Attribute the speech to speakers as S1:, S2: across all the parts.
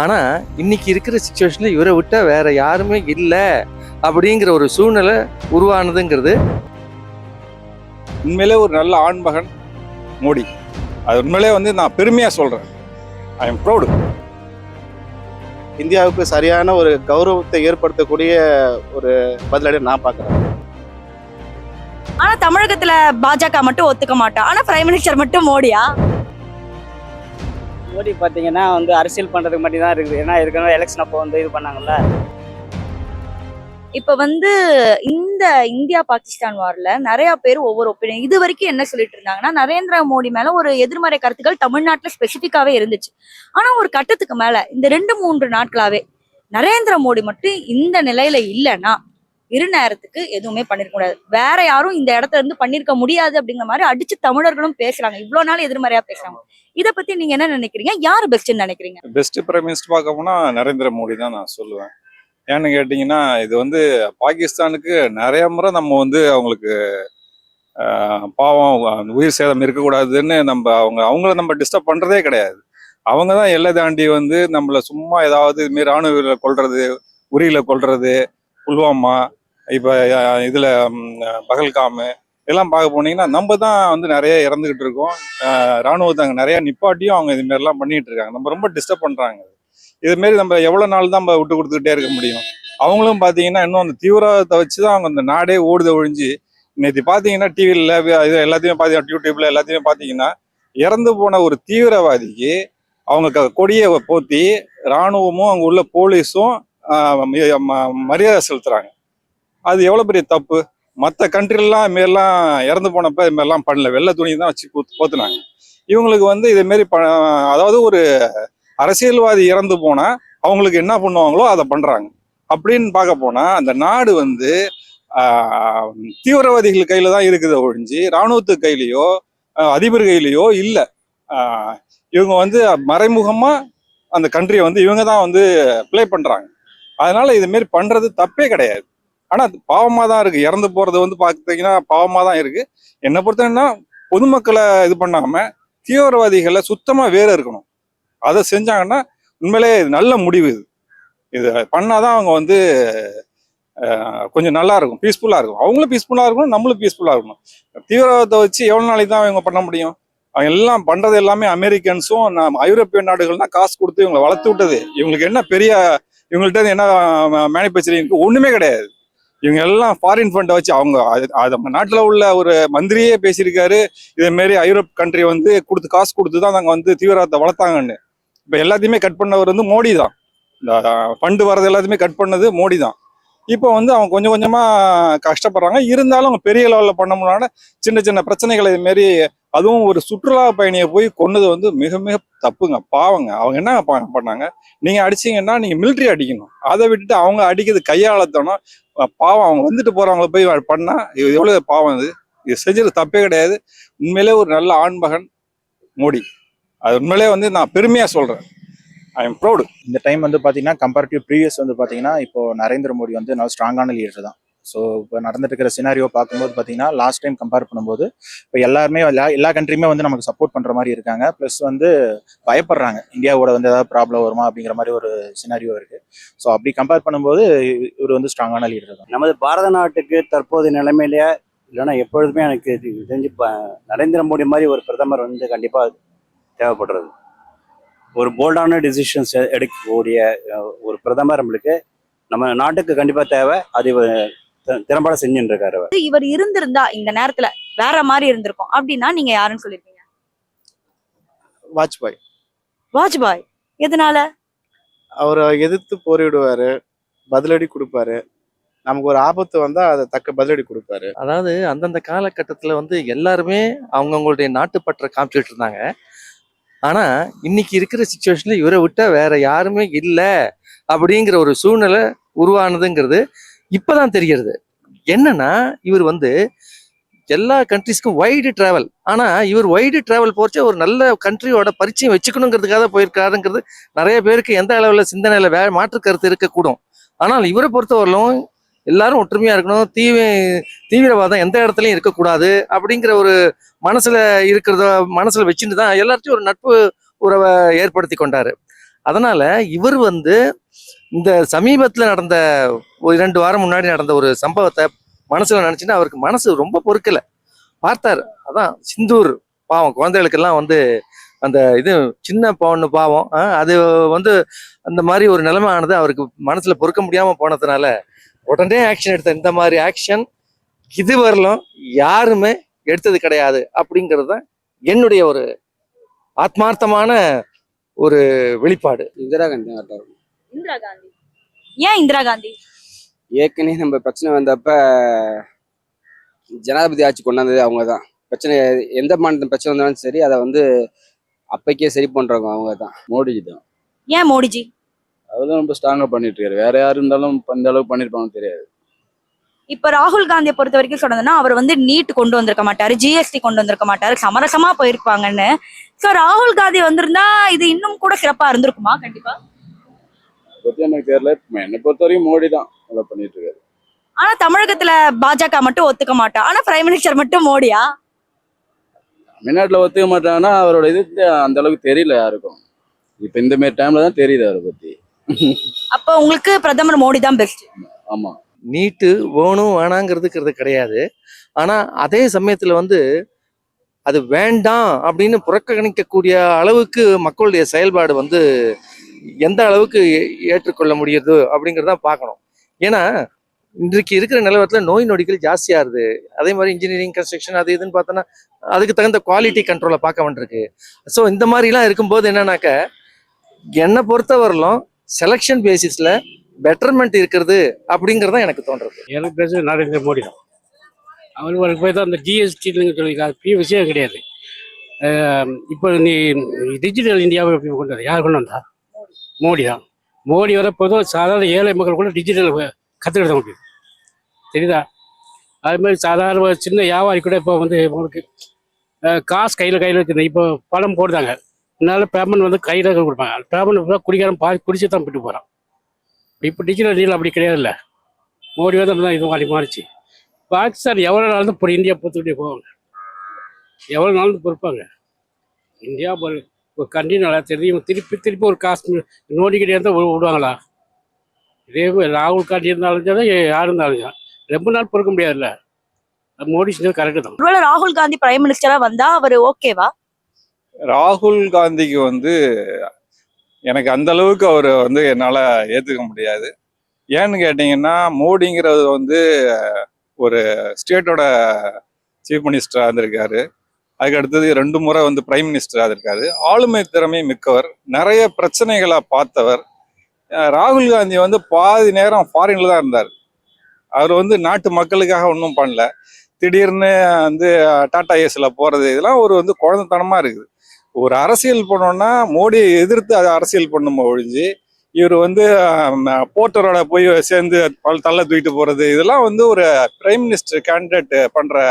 S1: ஆனா இன்னைக்கு இருக்கிற சுச்சுவேஷன்ல இவரை விட்டா வேற யாருமே இல்லை அப்படிங்கிற ஒரு சூழ்நிலை உருவானதுங்கிறது
S2: உண்மையிலே ஒரு நல்ல ஆண்மகன் மோடி. அது உண்மையிலே நான் பெருமையா சொல்றேன். I am proud.
S3: இந்தியாவுக்கு சரியான ஒரு கௌரவத்தை ஏற்படுத்தக்கூடிய ஒரு பதிலடி நான் பார்க்குறேன்.
S4: ஆனா தமிழகத்துல பாஜக மட்டும் ஒத்துக்க மாட்டோம். ஆனா பிரைம் மினிஸ்டர் மட்டும் மோடியா?
S5: மோடி பார்த்தீங்கன்னா அரசியல் பண்ணுறதுக்கு மட்டும் தான் இருக்குது. ஏன்னா ஏற்கனவே எலெக்ஷன் அப்போ இது பண்ணாங்கல்ல.
S4: இப்ப இந்த இந்தியா பாகிஸ்தான் வார்ல நிறைய பேர் ஒவ்வொரு ஒப்பீனியன் இது வரைக்கும் என்ன சொல்லிட்டு இருந்தாங்கன்னா, நரேந்திர மோடி மேல ஒரு எதிர்மறை கருத்துக்கள் தமிழ்நாட்டுல ஸ்பெசிபிக்காவே இருந்துச்சு. ஆனா ஒரு கட்டத்துக்கு மேல இந்த 2-3 நாட்களாவே நரேந்திர மோடி மட்டும் இந்த நிலையில இல்லைன்னா இரு நேரத்துக்கு எதுவுமே பண்ணிருக்க முடியாது, வேற யாரும் இந்த இடத்துல இருந்து பண்ணிருக்க முடியாது அப்படிங்கிற மாதிரி அடிச்சு தமிழர்களும் பேசுறாங்க. இவ்வளவு நாள் எதிர்மறையா பேசுறாங்க. இத பத்தி நீங்க என்ன நினைக்கிறீங்க? யாரு பெஸ்ட்னு நினைக்கிறீங்க?
S2: பெஸ்ட் பிரைம் மினிஸ்டர் பார்க்க போனா நரேந்திர மோடி தான் நான் சொல்லுவேன். ஏன்னு கேட்டிங்கன்னா, இது பாகிஸ்தானுக்கு நிறைய முறை நம்ம அவங்களுக்கு பாவம் உயிர் சேதம் இருக்கக்கூடாதுன்னு அவங்கள நம்ம டிஸ்டர்ப் பண்றதே கிடையாது. அவங்க தான் எல்லை தாண்டி நம்மள சும்மா ஏதாவது இதுமாரி ராணுவ கொள்றது, உரியில கொள்றது, புல்வாமா, இப்போ இதுல பகல்காமு இதெல்லாம் பார்க்க போனீங்கன்னா நம்ம தான் நிறைய இறந்துகிட்டு இருக்கோம். ராணுவத்தை அங்கே நிறைய நிப்பாட்டியும் அவங்க இதுமாரிலாம் பண்ணிட்டு இருக்காங்க. நம்ம ரொம்ப டிஸ்டர்ப் பண்றாங்க. இதுமாரி நம்ம எவ்வளவு நாள் தான் நம்ம விட்டு கொடுத்துக்கிட்டே இருக்க முடியும்? அவங்களும் பார்த்தீங்கன்னா இன்னும் அந்த தீவிரவாதத்தை வச்சு தான் அவங்க அந்த நாடே ஓடுத ஒழிஞ்சு, இன்னைக்கு பார்த்தீங்கன்னா டிவியில் இது எல்லாத்தையுமே பார்த்தீங்கன்னா யூடியூப்ல எல்லாத்தையுமே பார்த்தீங்கன்னா இறந்து போன ஒரு தீவிரவாதிக்கு அவங்க கொடியை போத்தி ராணுவமும் அங்கே உள்ள போலீஸும் மரியாதை செலுத்துறாங்க. அது எவ்வளோ பெரிய தப்பு? மற்ற கண்ட்ரிலாம் இதுமாரிலாம் இறந்து போனப்ப இதுமாரிலாம் பண்ணல, வெள்ளை துணி தான் வச்சு போத்துனாங்க. இவங்களுக்கு இதேமாரி அதாவது ஒரு அரசியல்வாதி இறந்து போனா அவங்களுக்கு என்ன பண்ணுவாங்களோ அதை பண்றாங்க. அப்படின்னு பார்க்க போனா அந்த நாடு தீவிரவாதிகள் கையில தான் இருக்குது ஒழிஞ்சு இராணுவத்து கையிலையோ அதிபர் கையிலையோ இல்லை. இவங்க மறைமுகமா அந்த கண்ட்ரியை இவங்க தான் பிளே பண்றாங்க. அதனால இதுமாரி பண்றது தப்பே கிடையாது. ஆனா அது பாவமா தான் இருக்கு. இறந்து போறது பார்த்தீங்கன்னா பாவமா தான் இருக்கு. என்னை பொறுத்தவரைன்னா பொதுமக்களை இது பண்ணாம தீவிரவாதிகளை சுத்தமா வேற இருக்கணும். அதை செஞ்சாங்கன்னா உண்மையிலே நல்ல முடிவு. இது பண்ணாதான் அவங்க கொஞ்சம் நல்லா இருக்கும், பீஸ்ஃபுல்லா இருக்கும். அவங்களும் பீஸ்ஃபுல்லா இருக்கணும், நம்மளும் பீஸ்ஃபுல்லா இருக்கணும். தீவிரவாதத்தை வச்சு எவ்வளவு நாளைக்கு தான் அவங்க பண்ண முடியும்? அவங்க எல்லாம் பண்றது எல்லாமே அமெரிக்கன்ஸும் ஐரோப்பிய நாடுகள் தான் காசு கொடுத்து இவங்களை வளர்த்து விட்டது. இவங்களுக்கு என்ன பெரிய இவங்கள்ட்ட என்ன மேனுஃபேக்சரிங் ஒண்ணுமே கிடையாது. இவங்க எல்லாம் ஃபாரின் ஃபண்டை வச்சு அவங்க நாட்டுல உள்ள ஒரு மந்திரியே பேசியிருக்காரு, இதே மாரி ஐரோப் கண்ட்ரி கொடுத்து காசு கொடுத்து தான் நாங்கள் தீவிரவாதத்தை வளர்த்தாங்கன்னு. இப்போ எல்லாத்தையுமே கட் பண்ணவர் மோடி தான். இந்த ஃபண்டு வர்றது எல்லாத்தையுமே கட் பண்ணது மோடி தான். இப்போ அவங்க கொஞ்சம் கொஞ்சமா கஷ்டப்படுறாங்க. இருந்தாலும் அவங்க பெரிய லெவலில் பண்ண முடியாத சின்ன சின்ன பிரச்சனைகளை இதுமாரி, அதுவும் ஒரு சுற்றுலா பயணியை போய் கொன்னது மிக மிக தப்புங்க, பாவங்க. அவங்க என்ன பண்ணாங்க? நீங்க அடிச்சீங்கன்னா நீங்க மிலிட்ரி அடிக்கணும். அதை விட்டுட்டு அவங்க அடிக்கிறது கையாளத்தணும். பாவம், அவங்க வந்துட்டு போறவங்களை போய் பண்ணா இது எவ்வளவு பாவம்? இது செஞ்சது தப்பே கிடையாது. உண்மையிலே ஒரு நல்ல ஆண்மகன் மோடி. அது உண்மையிலே நான் பெருமையா சொல்றேன். I am proud.
S6: இந்த டைம் பார்த்தீங்கன்னா கம்பேரிட்டிவ் ப்ரீவியஸ் பார்த்தீங்கன்னா இப்போ நரேந்திர மோடி நல்ல ஸ்ட்ராங்கான லீடர் தான். ஸோ இப்போ நடந்துட்டு இருக்கிற சினாரியோ பார்க்கும்போது பார்த்தீங்கன்னா லாஸ்ட் டைம் கம்பேர் பண்ணும்போது இப்போ எல்லாருமே எல்லா கண்ட்ரியுமே நமக்கு சப்போர்ட் பண்ணுற மாதிரி இருக்காங்க. ப்ளஸ் பயப்படுறாங்க இந்தியாவோட ஏதாவது ப்ராப்ளம் வருமா அப்படிங்கிற மாதிரி ஒரு சினாரியோ இருக்கு. ஸோ அப்படி கம்பேர் பண்ணும்போது இவர் ஸ்ட்ராங்கான லீடர் தான்.
S5: நமது பாரத நாட்டுக்கு தற்போதைய நிலைமையிலேயே இல்லைன்னா எப்பொழுதுமே எனக்கு தெரிஞ்சு நரேந்திர மோடி மாதிரி ஒரு பிரதமர் கண்டிப்பாக தேவைப்படுறது. ஒரு போல்டான டிசிஷன்ஸ் எடுக்கக்கூடிய ஒரு பிரதமர் நம்மளுக்கு நம்ம நாட்டுக்கு கண்டிப்பா தேவை. அது திறம்பட செஞ்சுட்டு இருக்காரு.
S4: இவர் இருந்திருந்தா இந்த நேரத்துல வேற மாதிரி இருந்திருக்கும் அப்படின்னா நீங்க யாருன்னு சொல்லிருப்பீங்க?
S3: வாஜ்பாய்.
S4: வாஜ்பாய் எதனால?
S3: அவரை எதிர்த்து போரிடுவாரு, பதிலடி கொடுப்பாரு. நமக்கு ஒரு ஆபத்து வந்தா அதை தக்க பதிலடி கொடுப்பாரு.
S1: அதாவது அந்தந்த காலகட்டத்துல எல்லாருமே அவங்கவுங்களுடைய நாட்டுப்பற்றை காமிச்சிட்டு இருந்தாங்க. ஆனா இன்னைக்கு இருக்கிற சுச்சுவேஷன்ல இவரை விட்டா வேற யாருமே இல்லை அப்படிங்கிற ஒரு சூழ்நிலை உருவானதுங்கிறது இப்பதான் தெரிகிறது. என்னன்னா இவர் எல்லா கண்ட்ரிஸ்க்கும் வைடு டிராவல். ஆனா இவர் வைடு டிராவல் போச்சு ஒரு நல்ல கண்ட்ரியோட பரிச்சயம் வச்சுக்கணுங்கிறதுக்காக போயிருக்காருங்கிறது நிறைய பேருக்கு எந்த அளவுல சிந்தனையில மாற்று கருத்து இருக்கக்கூடும். ஆனால் இவரை பொறுத்தவரையிலும் எல்லாரும் ஒற்றுமையா இருக்கணும், தீவிரவாதம் எந்த இடத்துலயும் இருக்கக்கூடாது அப்படிங்கிற ஒரு மனசுல வச்சுட்டு தான் எல்லாத்தையும் ஒரு நட்பு உறவை ஏற்படுத்தி கொண்டாரு. அதனால இவர் வந்து இந்த சமீபத்தில் நடந்த ஒரு 2 வாரம் முன்னாடி நடந்த ஒரு சம்பவத்தை மனசுல நினைச்சுன்னா அவருக்கு மனசு ரொம்ப பொறுக்கல. பார்த்தார், அதான் சிந்தூர் பாவம் குழந்தைகளுக்கெல்லாம் வந்து அந்த இது சின்ன பொண்ணு பாவம், அது வந்து அந்த மாதிரி ஒரு நிலைமை ஆனது அவருக்கு மனசுல பொறுக்க முடியாம போனதுனால உடனே ஆக்ஷன் எடுத்த. இந்த மாதிரி ஆக்ஷன் இது வரலும் யாருமே எடுத்தது கிடையாது அப்படிங்கிறது தான் என்னுடைய ஒரு ஆத்மார்த்தமான ஒரு வெளிப்பாடு.
S7: இந்திரா காந்தி ஆட்டம்.
S4: இந்திரா காந்தி. ஏன் இந்திரா காந்தி?
S7: ஏற்கனவே நம்ம பிரச்சனை வந்தப்ப ஜனாதிபதி ஆட்சி கொண்டாந்தது அவங்க தான். பிரச்சனை எந்த மாநிலத்தின் பிரச்சனை வந்தாலும் சரி அதை வந்து அப்பைக்கே சரி பண்றவங்க அவங்க தான். மோடிஜி தான்.
S4: ஏன் மோடிஜி?
S7: அவர்தான் ரொம்ப ஸ்ட்ராங்கா பண்ணிட்டு இருக்காரு. வேற யாரு இருந்தாலும் இந்த அளவுக்கு பண்ணிருப்பாங்கன்னு தெரியாது.
S4: இப்ப ராகுல் காந்தியை பொறுத்த வரைக்கும் சொன்னதுன்னா அவர் வந்து நீட் கொண்டு வந்திருக்க மாட்டாரு, ஜிஎஸ்டி கொண்டு வந்திருக்க மாட்டாரு, சமரசமா போயிருப்பாங்கன்னு. சோ ராகுல் காந்தி வந்திருந்தா இது இன்னும் கூட சிறப்பா இருந்திருக்குமா? கண்டிப்பா.
S7: பத்தி எனக்கு தெரியல. என்னை பொறுத்த வரைக்கும் மோடி தான் நல்லா பண்ணிட்டு இருக்காரு.
S4: ஆனா தமிழகத்துல பாஜக மட்டும் ஒத்துக்க மாட்டா, ஆனா பிரைம் மினிஸ்டர் மட்டும் மோடியா?
S7: தமிழ்நாட்டுல ஒத்துக்க மாட்டாங்கன்னா அவரோட இது அந்த அளவுக்கு தெரியல யாருக்கும். இப்ப இந்த மாதிரி டைம்ல தான் தெரியுது அவரை பத்தி.
S4: அப்ப உங்களுக்கு பிரதமர் மோடி தான் பெஸ்ட்.
S7: ஆமா.
S1: நீட்டு வேணும் வேணாங்கிறதுக்கிறது கிடையாது. ஆனா அதே சமயத்துல வந்து அது வேண்டாம் அப்படின்னு புறக்கணிக்கக்கூடிய அளவுக்கு மக்களுடைய செயல்பாடு வந்து எந்த அளவுக்கு ஏற்றுக்கொள்ள முடியுது அப்படிங்கிறத பார்க்கணும். ஏன்னா இன்றைக்கு இருக்கிற நிலவரத்துல நோய் நொடிகள் ஜாஸ்தியா இருது. அதே மாதிரி இன்ஜினியரிங் கன்ஸ்ட்ரக்ஷன் அது இதுன்னு பார்த்தோன்னா அதுக்கு தகுந்த குவாலிட்டி கண்ட்ரோலை பார்க்க வேண்டியிருக்கு. ஸோ இந்த மாதிரிலாம் இருக்கும்போது என்னன்னாக்க என்னை பொறுத்தவரையிலும் செலெக்ஷன் பேசிஸ்ல பெட்டர்மெண்ட் இருக்கிறது அப்படிங்கிறத எனக்கு தோன்றது.
S8: எனக்கு பிரசிடன்ட் நரேந்திர மோடி தான். அவருக்கு போய் தான் அந்த ஜிஎஸ்டின்னு சொல்லியிருக்காரு. பெரிய விஷயம் கிடையாது. இப்போ நீ டிஜிட்டல் இந்தியாவை கொண்டு வர யார் கொண்டு வந்தா? மோடி தான். மோடி வர பொதுவாக சாதாரண ஏழை மக்கள் கூட டிஜிட்டல் கற்றுக்கிட முடியும். சரிதா? அது மாதிரி சாதாரண சின்ன வியாபாரி கூட இப்போ வந்து உங்களுக்கு காசு கையில் வச்சுருந்தேன். இப்போ பணம் போடுறாங்க. அதனால பேமெண்ட் வந்து கையில் கொடுப்பாங்க. பேமெண்ட் குடிக்காரன் குடிச்சு தான் விட்டு போகிறான். இப்போ டிஜிட்டல் டீல் அப்படி கிடையாதுல்ல. மோடி வந்து தான் இது மாதிரி மாறிச்சு. பாகிஸ்தான் எவ்வளோ நாள் தான் இந்தியா பொறுத்துக்கிட்டே போவாங்க. எவ்வளோ நாள் பொறுப்பாங்க. இந்தியா ஒரு கண்ட்ரி நல்லா தெரியும். திருப்பி ஒரு காசு நோண்டிக்கிட்டே இருந்தால் விடுவாங்களா? இதே ராகுல் காந்தி இருந்தாலும் சரி யார் இருந்தாலும் சரி ரொம்ப நாள் பொறுக்க முடியாதுல்ல. மோடி செஞ்சது கரெக்டு தான்.
S4: ஒருவேளை ராகுல் காந்தி பிரைம் மினிஸ்டரா வந்தா அவர் ஓகேவா?
S2: ராகுல் காந்திக்கு வந்து எனக்கு அந்த அளவுக்கு அவர் வந்து என்னால் ஏற்றுக்க முடியாது. ஏன்னு கேட்டிங்கன்னா மோடிங்கிறது வந்து ஒரு ஸ்டேட்டோட சீஃப் மினிஸ்டராக இருந்திருக்காரு. அதுக்கு அடுத்தது 2 முறை வந்து பிரைம் மினிஸ்டராக இருக்காரு. ஆளுமை திறமை மிக்கவர், நிறைய பிரச்சனைகளை பார்த்தவர். ராகுல் காந்தி வந்து பாதி நேரம் ஃபாரின்ல தான் இருந்தார். அவர் வந்து நாட்டு மக்களுக்காக ஒன்றும் பண்ணல. திடீர்னு வந்து டாடா ஏஸ்ல போறது இதெல்லாம் ஒரு வந்து குழந்தைத்தனமா இருக்குது. ஒரு அரசியல் பண்ணோம்னா மோடியை எதிர்த்து அதை அரசியல் பண்ணும் ஒழிஞ்சு இவர் வந்து போர்ட்டரோட போய் சேர்ந்து தள்ள தூக்கிட்டு போறது இதெல்லாம் வந்து ஒரு பிரைம் மினிஸ்டர் கேண்டிடேட் பண்ற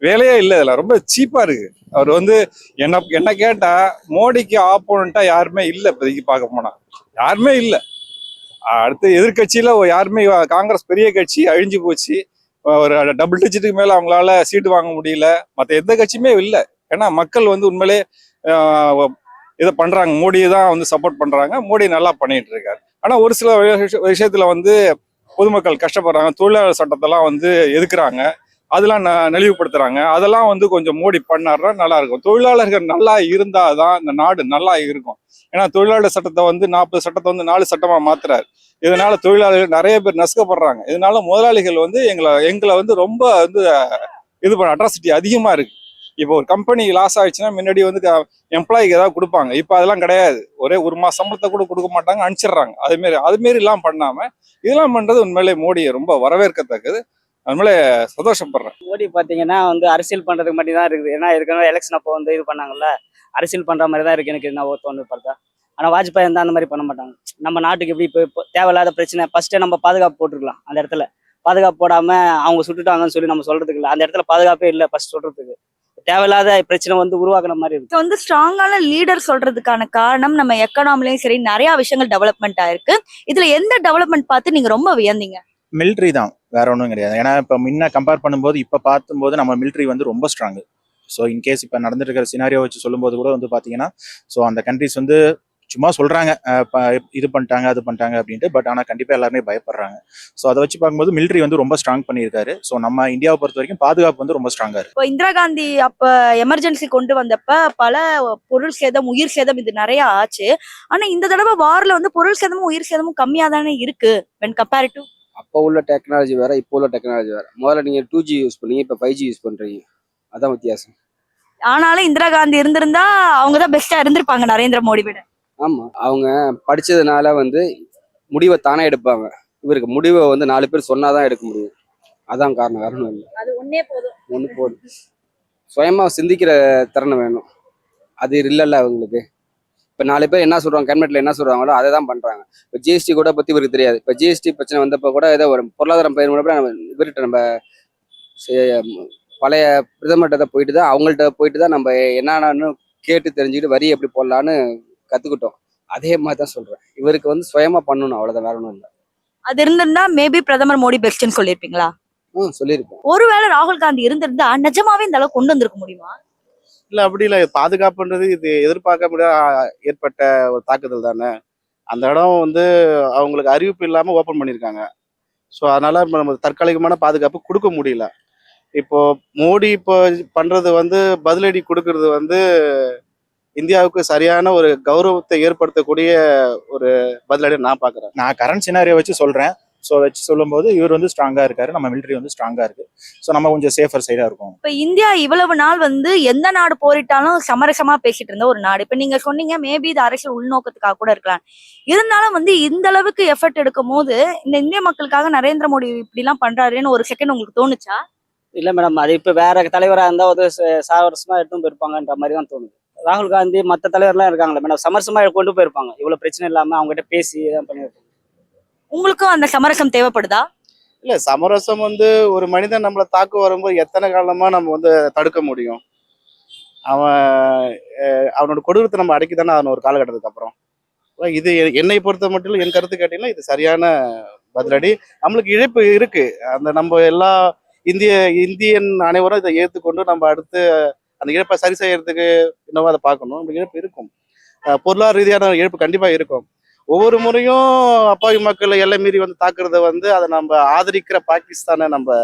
S2: வேலையே இல்லை. இதெல்லாம் ரொம்ப சீப்பா இருக்கு. அவர் வந்து என்ன கேட்டா மோடிக்கு ஆப்போனண்டா யாருமே இல்லை. இப்போதைக்கு பார்க்க போனா யாருமே இல்லை. அடுத்து எதிர்கட்சியில யாருமே, காங்கிரஸ் பெரிய கட்சி அழிஞ்சு போச்சு. ஒரு டபுள் டிஜிட்டுக்கு மேல அவங்களால சீட்டு வாங்க முடியல. மற்ற எந்த கட்சியுமே இல்லை. ஏன்னா மக்கள் வந்து உண்மையிலே இதை பண்றாங்க. மோடியை தான் வந்து சப்போர்ட் பண்றாங்க. மோடி நல்லா பண்ணிட்டு இருக்காரு. ஆனா ஒரு சில விஷயத்துல வந்து பொதுமக்கள் கஷ்டப்படுறாங்க. தொழிலாளர் சட்டத்தெல்லாம் வந்து எதுக்குறாங்க. அதெல்லாம் நலிவுபடுத்துறாங்க. அதெல்லாம் வந்து கொஞ்சம் மோடி பண்ணாருன்னா நல்லா இருக்கும். தொழிலாளர்கள் நல்லா இருந்தாதான் இந்த நாடு நல்லா இருக்கும். ஏன்னா தொழிலாளர் சட்டத்தை வந்து 40 சட்டத்தை வந்து 4 சட்டமா மாத்துறாரு. இதனால தொழிலாளர்கள் நிறைய பேர் நசுக்கப்படுறாங்க. இதனால முதலாளிகள் வந்து எங்களை வந்து ரொம்ப வந்து இது பண்ண அட்ராசிட்டி அதிகமா இருக்கு. இப்போ ஒரு கம்பெனி லாஸ் ஆயிடுச்சுன்னா முன்னாடி வந்து எம்ப்ளாய்க்கு ஏதாவது கொடுப்பாங்க. இப்போ அதெல்லாம் கிடையாது. ஒரே 1 மாசம் சம்பளத்தை கூட கொடுக்க மாட்டாங்க, அனுப்பிச்சிடுறாங்க. அதுமாரி எல்லாம் பண்ணாம இதெல்லாம் பண்றது உண்மையிலே மோடி ரொம்ப வரவேற்கத்தக்கது. அதனால சந்தோஷப்படுறேன்.
S9: மோடி பாத்தீங்கன்னா வந்து அரசியல் பண்றதுக்கு மட்டும் தான் இருக்குது. ஏன்னா ஏற்கனவே எலெக்ஷன் அப்போ வந்து இது பண்ணாங்கல்ல, அரசியல் பண்ற மாதிரி தான் இருக்கு எனக்கு என்ன தோணுது பார்த்தா. ஆனா வாஜ்பாய் வந்து அந்த மாதிரி பண்ண மாட்டாங்க. நம்ம நாட்டுக்கு எப்படி இப்போ தேவையில்லாத பிரச்சனை ஃபர்ஸ்டே நம்ம பாதுகாப்பு போட்டுருக்கலாம். அந்த இடத்துல பாதுகாப்பு போடாம அவங்க சுட்டுட்டாங்கன்னு சொல்லி நம்ம சொல்றதுக்கு இல்லை. அந்த இடத்துல பாதுகாப்பே இல்லை ஃபர்ஸ்ட் சொல்றதுக்கு. தேவையில்லாத பிரச்சனை வந்து உருவாக்குற மாதிரி இருக்கு.
S4: வந்து ஸ்ட்ராங்கான லீடர் சொல்றதுக்கான காரணம் நம்ம எக்கனாமிலையும் சரி நிறைய விஷயங்கள் டெவலப்மெண்ட் ஆயிருக்கு. இதுல எந்த டெவலப்மெண்ட் பார்த்து நீங்க ரொம்ப வியந்தீங்க?
S6: மிலிட்ரி தான், வேற ஒன்றும் கிடையாது. ஏன்னா இப்போ முன்ன கம்பேர் பண்ணும்போது இப்போ பார்க்கும்போது நம்ம மிலிட்ரி வந்து ரொம்ப ஸ்ட்ராங்கு. ஸோ இன்கேஸ் இப்போ நடந்துட்டு இருக்கிற சினாரியோ வச்சு சொல்லும்போது கூட வந்து பார்த்தீங்கன்னா ஸோ அந்த கண்ட்ரிஸ் வந்து சும்மா சொல்றாங்க இது பண்ணிட்டாங்க அது பண்ணிட்டாங்க அப்படின்ட்டு. பட் ஆனால் கண்டிப்பாக எல்லாருமே பயப்படுறாங்க. ஸோ அதை வச்சு பார்க்கும்போது மிலிட்ரி வந்து ரொம்ப ஸ்ட்ராங் பண்ணியிருக்காரு. ஸோ நம்ம இந்தியாவை பொறுத்த வரைக்கும் பாதுகாப்பு வந்து ரொம்ப ஸ்ட்ராங்கா இருக்கு.
S4: இப்போ இந்திரா காந்தி அப்ப எமர்ஜென்சி கொண்டு வந்தப்ப பல பொருள் சேதம், உயிர் சேதம் இது நிறைய ஆச்சு. ஆனா இந்த தடவை வார்ல வந்து பொருள் சேதமும் உயிர் சேதமும் கம்மியா தானே இருக்கு when compared to.
S10: அப்போ உள்ள டெக்னாலஜி வேற, இப்போ உள்ள டெக்னாலஜி வேற. முதல்ல நீங்க 2G யூஸ் பண்ணீங்க, இப்போ 5G யூஸ் பண்றீங்க. அதான் வித்தியாசம்.
S4: ஆனாலும் இந்திரா காந்தி இருந்திருந்தா அவங்க தான் பெஸ்டா இருந்திருப்பாங்க நரேந்திர மோடி விட.
S10: ஆமா, அவங்க படிச்சதுனால வந்து முடிவை தானே எடுப்பாங்க. இவருக்கு முடிவை வந்து 4 பேர் சொன்னாதான் எடுக்க முடியும். அதான் காரணம், வேற ஒன்றும் இல்லை.
S4: அது ஒன்னே போதும்.
S10: ஒன்று போதும். சுயமா சிந்திக்கிற திறனை வேணும். அது இல்லைல்ல அவங்களுக்கு. இப்போ 4 பேர் என்ன சொல்றாங்க, கேபினெட்ல என்ன சொல்றாங்களோ அதை தான் பண்றாங்க. இப்போ ஜிஎஸ்டி கூட பத்தி இவருக்கு தெரியாது. இப்போ ஜிஎஸ்டி பிரச்சனை வந்தப்போ கூட ஏதோ ஒரு பொருளாதாரம் பயிர் கூட இவர்கிட்ட நம்ம பழைய பிரதமர்கிட்ட போயிட்டு தான், அவங்கள்ட்ட போயிட்டு தான் நம்ம என்னன்னு கேட்டு தெரிஞ்சுக்கிட்டு வரி எப்படி போடலான்னு கத்துக்கிட்டோம். அதே மாதிரி தான் சொல்றேன், இவருக்கு வந்து சுயமா பண்ணணும், அவ்வளவுதான், வேற ஒன்றும் இல்லை.
S4: அது இருந்திருந்தா மேபி பிரதமர் மோடி பெஸ்ட்னு சொல்லியிருப்பீங்களா?
S10: சொல்லியிருப்பேன்.
S4: ஒருவேளை ராகுல் காந்தி இருந்திருந்தா நிஜமாவே இந்த அளவுக்கு கொண்டு வந்திருக்க முடியுமா?
S3: இல்ல அப்படி இல்லை, பாதுகாப்புன்றது இது எதிர்பார்க்க முடியாத ஏற்பட்ட ஒரு தாக்குதல் தானே. அந்த இடம் வந்து அவங்களுக்கு அறிவிப்பு இல்லாம ஓபன் பண்ணியிருக்காங்க. ஸோ அதனால நம்ம தற்காலிகமான பாதுகாப்பு கொடுக்க முடியல. இப்போ மோடி இப்போ பண்றது வந்து பதிலடி கொடுக்கறது வந்து இந்தியாவுக்கு சரியான ஒரு கௌரவத்தை ஏற்படுத்தக்கூடிய ஒரு பதிலடி நான் பாக்குறேன்.
S6: நான் கரண்ட் சினாரியோ வச்சு சொல்றேன். ஸோ வச்சு சொல்லும்போது இவர் வந்து ஸ்ட்ராங்கா இருக்காரு, நம்ம மிலிட்ரி வந்து ஸ்ட்ராங்கா இருக்கு. ஸோ நம்ம கொஞ்சம் சேஃபர் சைடா இருக்கும்.
S4: இப்ப இந்தியா இவ்வளவு நாள் வந்து எந்த நாடு போரிட்டாலும் சமரசமா பேசிட்டு இருந்த ஒரு நாடு. இப்ப நீங்க சொன்னீங்க மேபி இது அரசியல் உள்நோக்கத்துக்காக கூட இருக்கலாம். இருந்தாலும் வந்து இந்த அளவுக்கு எஃபர்ட் எடுக்கும் போது இந்த இந்திய மக்களுக்காக நரேந்திர மோடி இப்படி எல்லாம் பண்றாருன்னு ஒரு செகண்ட் உங்களுக்கு தோணுச்சா?
S9: இல்ல மேடம், அது இப்ப வேற தலைவரா இருந்தா ஒரு சாவரசமா எடுத்தும் போயிருப்பாங்கன்ற மாதிரி தான் தோணுது. ராகுல் காந்தி மற்ற தலைவர்லாம் இருக்காங்களே மேடம், சமரசமா கொண்டு போயிருப்பாங்க. இவ்வளவு பிரச்சனை இல்லாம அவங்ககிட்ட பேசி தான் பண்ணியிருப்பாங்க.
S4: உங்களுக்கும் அந்த சமரசம் தேவைப்படுதா?
S3: இல்ல, சமரசம் வந்து ஒரு மனிதன் நம்மளை தாக்க வரும்போது எத்தனை காலமா நம்ம வந்து தடுக்க முடியும்? அவன் அவனோட கொடூரத்தை நம்ம அடக்கி தானே அவன் ஒரு காலகட்டத்துக்கு அப்புறம். இது என்னை பொறுத்த மட்டும் என் கருத்து கேட்டீங்கன்னா இது சரியான பதிலடி. நம்மளுக்கு இழப்பு இருக்கு. அந்த நம்ம எல்லா இந்தியன் அனைவரும் இதை ஏற்றுக்கொண்டு நம்ம அடுத்து அந்த இழப்பை சரி செய்யறதுக்கு இன்னும் அதை பார்க்கணும். நம்மளுக்கு இழப்பு இருக்கும், பொருளாதார ரீதியான இழப்பு கண்டிப்பா இருக்கும். ஒவ்வொரு முறையும் அப்பாவி மக்களை எல்லை மீறி வந்து தாக்குறத வந்து அதை நம்ம ஆதரிக்கிற பாகிஸ்தானை நம்ம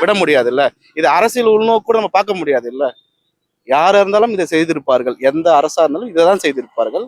S3: விட முடியாது இல்ல. இது அரசியல் உள்நோக்கு கூட நம்ம பார்க்க முடியாது இல்ல. யாரா இருந்தாலும் இதை செய்திருப்பார்கள், எந்த அரசா இருந்தாலும் இதை தான் செய்திருப்பார்கள்.